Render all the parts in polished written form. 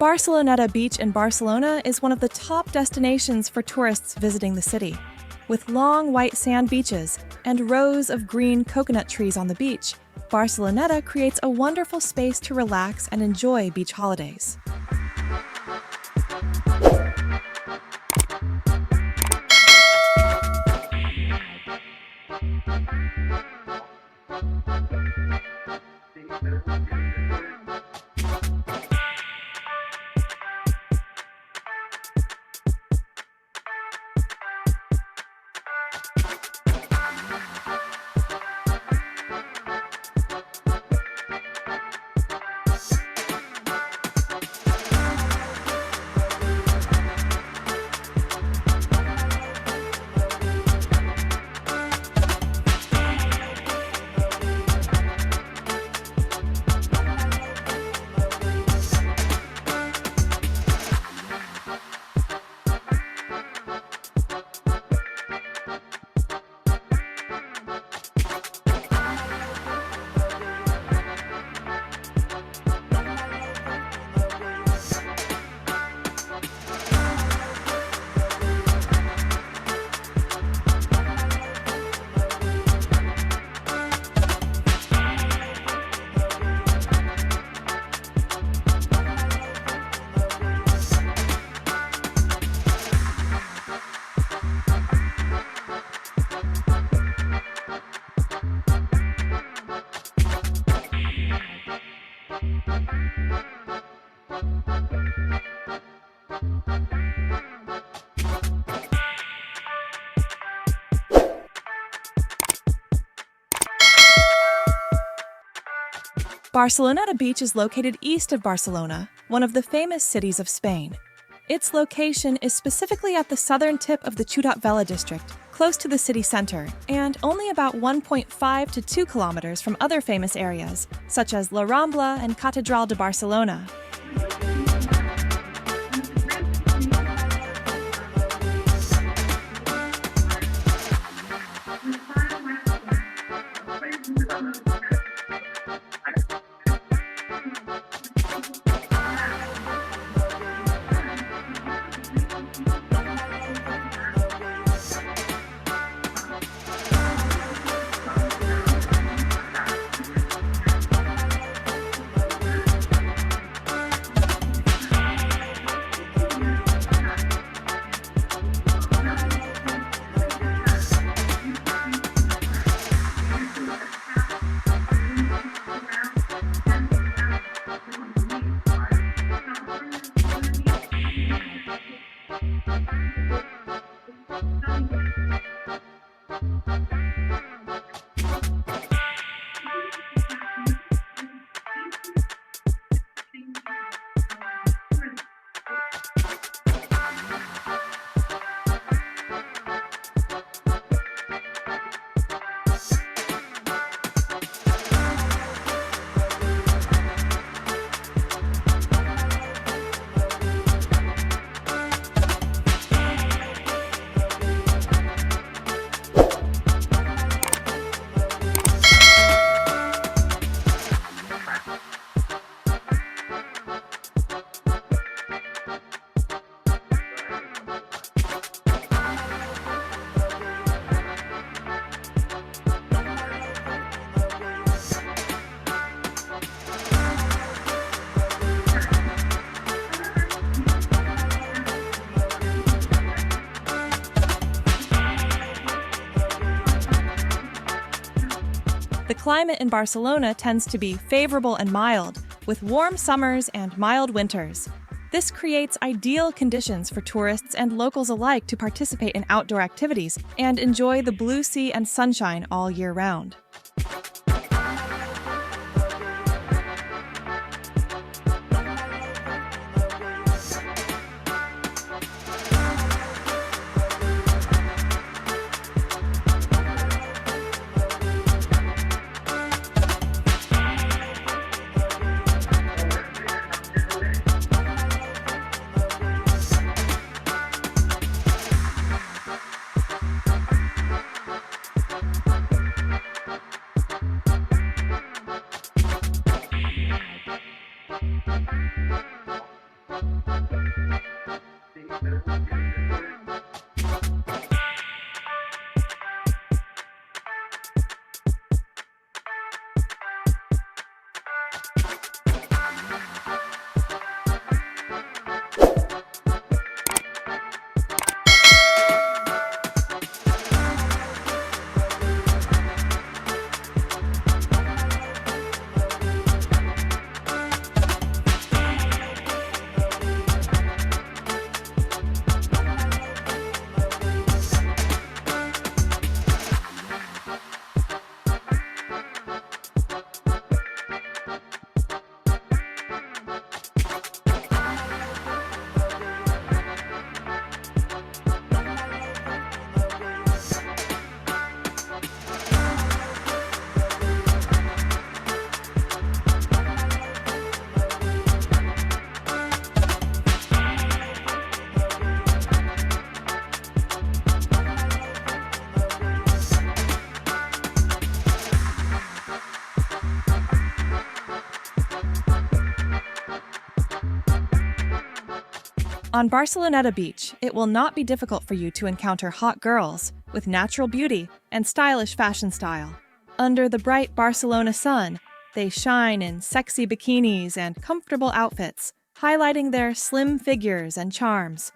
Barceloneta Beach in Barcelona is one of the top destinations for tourists visiting the city. With long white sand beaches and rows of green coconut trees on the beach, Barceloneta creates a wonderful space to relax and enjoy beach holidays. Barceloneta Beach is located east of Barcelona, one of the famous cities of Spain. Its location is specifically at the southern tip of the Ciutat Vella district, close to the city center, and only about 1.5 to 2 kilometers from other famous areas, such as La Rambla and Catedral de Barcelona. The climate in Barcelona tends to be favorable and mild, with warm summers and mild winters. This creates ideal conditions for tourists and locals alike to participate in outdoor activities and enjoy the blue sea and sunshine all year round. On Barcelona Beach, it will not be difficult for you to encounter hot girls with natural beauty and stylish fashion style. Under the bright Barcelona sun, they shine in sexy bikinis and comfortable outfits, highlighting their slim figures and charms.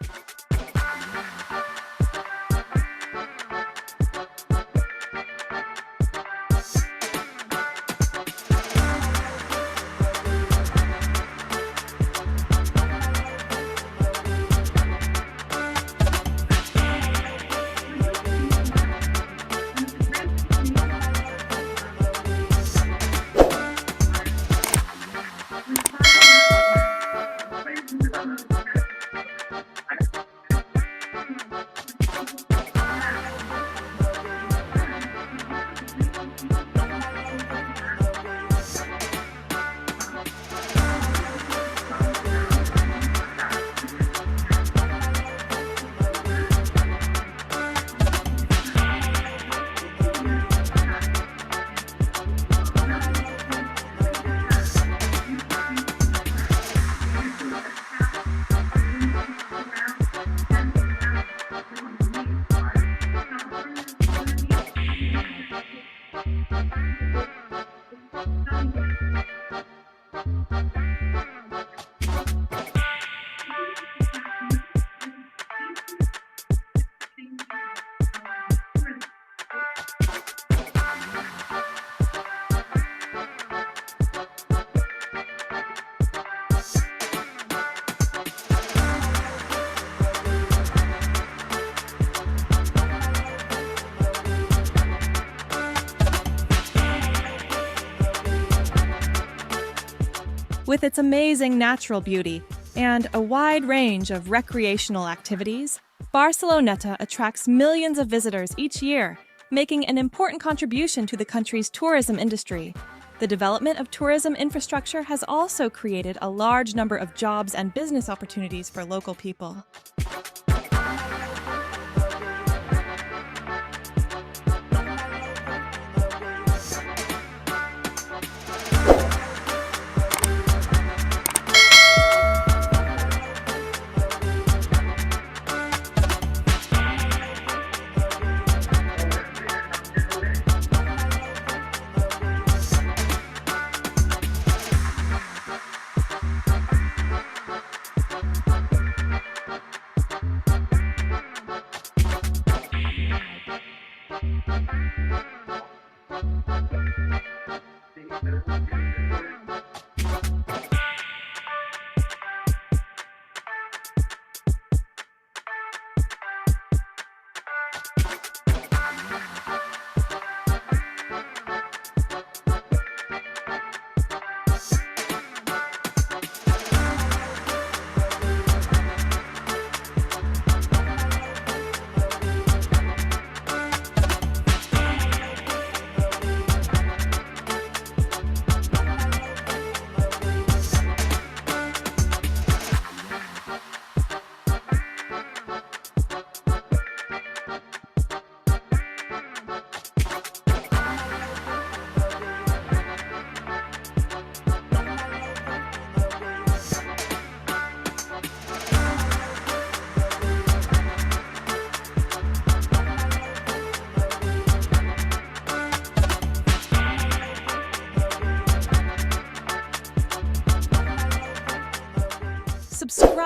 With its amazing natural beauty and a wide range of recreational activities, Barceloneta attracts millions of visitors each year, making an important contribution to the country's tourism industry. The development of tourism infrastructure has also created a large number of jobs and business opportunities for local people.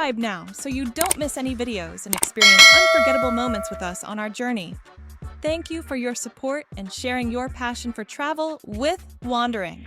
Subscribe now so you don't miss any videos and experience unforgettable moments with us on our journey. Thank you for your support and sharing your passion for travel with wandering.